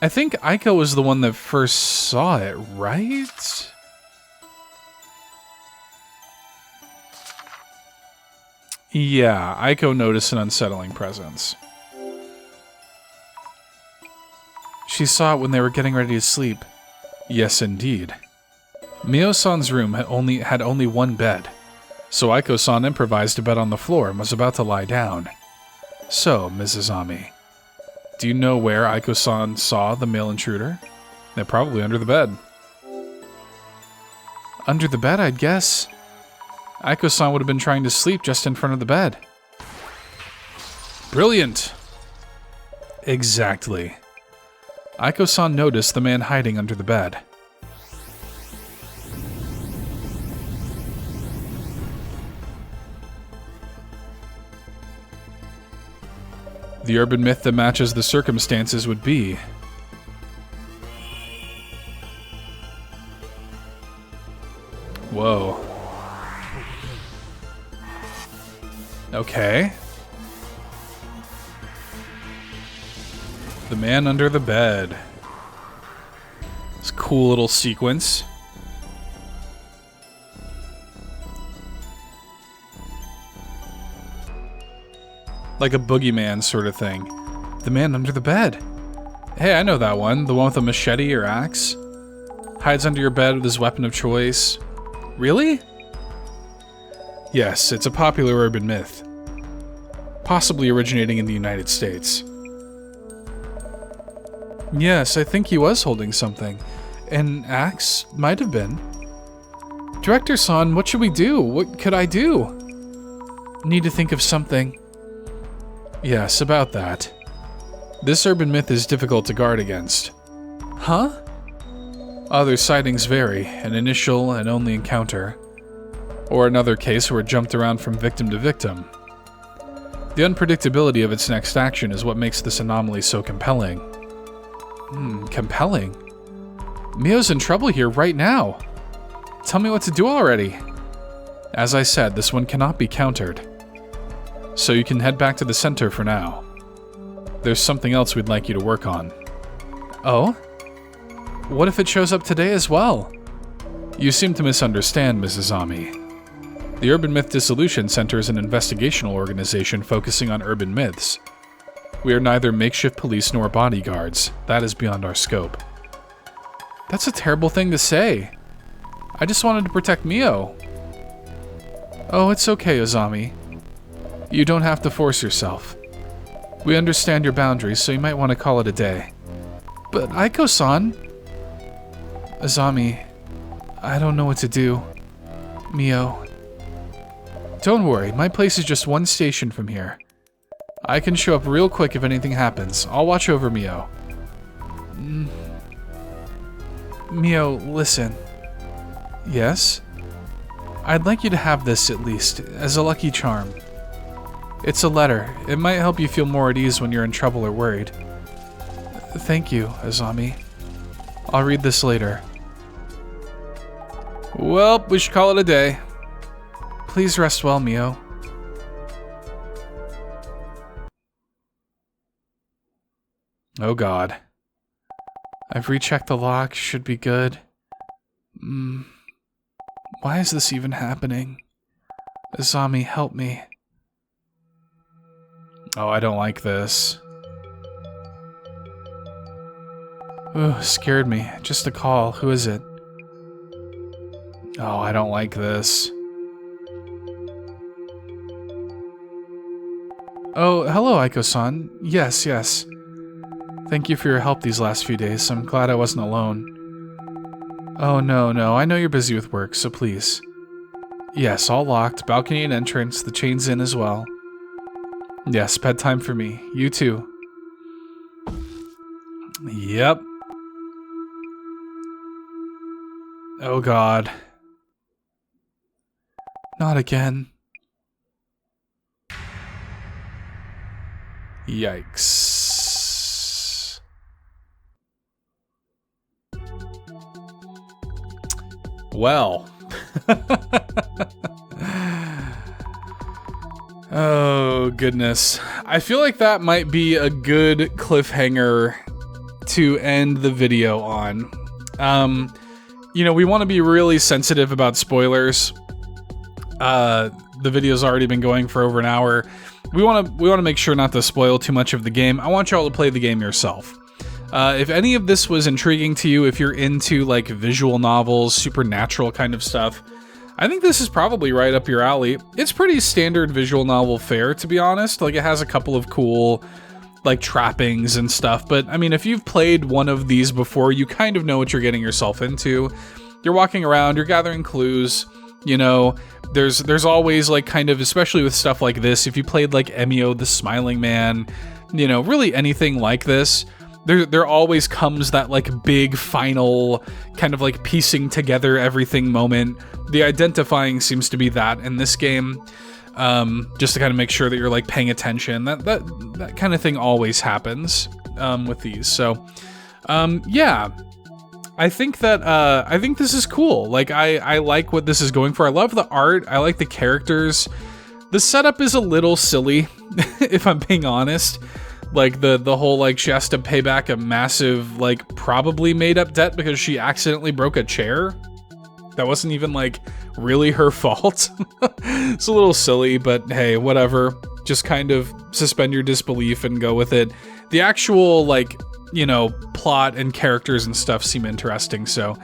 I think Aiko was the one that first saw it, right? Yeah, Aiko noticed an unsettling presence. She saw it when they were getting ready to sleep. Yes, indeed. Mio-san's room had only one bed, so Aiko-san improvised a bed on the floor and was about to lie down. So, Mrs. Ami, do you know where Aiko-san saw the male intruder? They're probably under the bed. Under the bed, I'd guess. Aiko-san would have been trying to sleep just in front of the bed. Brilliant! Exactly. Aiko-san noticed the man hiding under the bed. The urban myth that matches the circumstances would be... Whoa. Okay. The man under the bed. It's a cool little sequence. Like a boogeyman sort of thing. The man under the bed. Hey, I know that one. The one with a machete or axe. Hides under your bed with his weapon of choice. Really? Yes, it's a popular urban myth. Possibly originating in the United States. Yes, I think he was holding something. An axe? Might have been. Director-san, what should we do? What could I do? Need to think of something. Yes, about that. This urban myth is difficult to guard against. Huh? Other sightings vary, an initial and only encounter. Or another case where it jumped around from victim to victim. The unpredictability of its next action is what makes this anomaly so compelling. Compelling? Mio's in trouble here right now. Tell me what to do already. As I said, this one cannot be countered. So you can head back to the center for now. There's something else we'd like you to work on. Oh? What if it shows up today as well? You seem to misunderstand, Mrs. Ami. The Urban Myth Dissolution Center is an investigational organization focusing on urban myths. We are neither makeshift police nor bodyguards. That is beyond our scope. That's a terrible thing to say. I just wanted to protect Mio. Oh, it's okay, Ozami. You don't have to force yourself. We understand your boundaries, so you might want to call it a day. But Aiko-san... Azami, I don't know what to do. Mio. Don't worry, my place is just one station from here. I can show up real quick if anything happens. I'll watch over Mio. Mio, listen. Yes? I'd like you to have this, at least, as a lucky charm. It's a letter. It might help you feel more at ease when you're in trouble or worried. Thank you, Azami. I'll read this later. Well, we should call it a day. Please rest well, Mio. Oh god. I've rechecked the lock. Should be good. Why is this even happening? Azami, help me. Oh, I don't like this. Ooh, scared me. Just a call. Who is it? Oh, I don't like this. Oh, hello, Aiko-san. Yes. Thank you for your help these last few days. I'm glad I wasn't alone. Oh, no, I know you're busy with work, so please. Yes, all locked. Balcony and entrance. The chain's in as well. Yes, bedtime for me. You too. Yep. Oh, God. Not again. Yikes. Well. Oh, goodness. I feel like that might be a good cliffhanger to end the video on. You know, we want to be really sensitive about spoilers. The video's already been going for over an hour. We want to make sure not to spoil too much of the game. I want y'all to play the game yourself. If any of this was intriguing to you, if you're into like visual novels, supernatural kind of stuff, I think this is probably right up your alley. It's pretty standard visual novel fare, to be honest. Like, it has a couple of cool like trappings and stuff, but I mean, if you've played one of these before, you kind of know what you're getting yourself into. You're walking around, you're gathering clues, you know, there's always like kind of, especially with stuff like this, if you played like Emio the Smiling Man, you know, really anything like this, there always comes that like big final kind of like piecing together everything moment. The identifying seems to be that in this game. Just to kind of make sure that you're like paying attention. That kind of thing always happens with these. So yeah, I think this is cool. Like I like what this is going for. I love the art. I like the characters. The setup is a little silly, if I'm being honest. Like the whole like she has to pay back a massive like probably made up debt because she accidentally broke a chair. That wasn't even like really her fault. It's a little silly, but hey, whatever. Just kind of suspend your disbelief and go with it. The actual like, you know, plot and characters and stuff seem interesting. So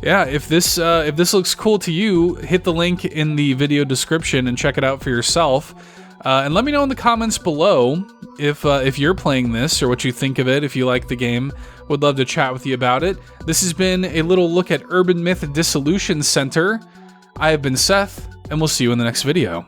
yeah, if this looks cool to you, hit the link in the video description and check it out for yourself. And let me know in the comments below if you're playing this or what you think of it, if you like the game. Would love to chat with you about it. This has been a little look at Urban Myth Dissolution Center. I have been Seth, and we'll see you in the next video.